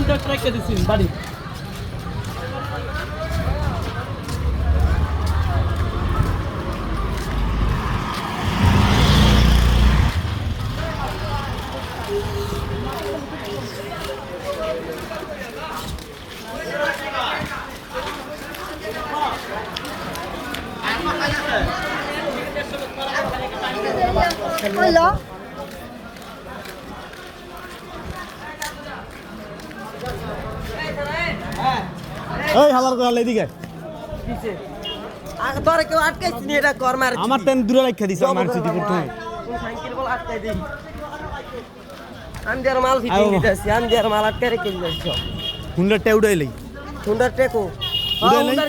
দুটো ট্রাইকে দিছি বাড়ি হ্যালো এই হালার করে এদিকে তোর কেউ আটকাইছি নি এটা কর মার আমার তেন দূরে রাখা দিছে আমার সিটি প্রথমে সাইকেল বল আটকাই দেই আন্দিয়ার মাল ফিটিং দিতেছি আন্দিয়ার মাল আটকাই রেখে দিয়েছ হুন্ডারটা উড়াইলেই সুন্দর টেকো উড়াই নাই? সুন্দর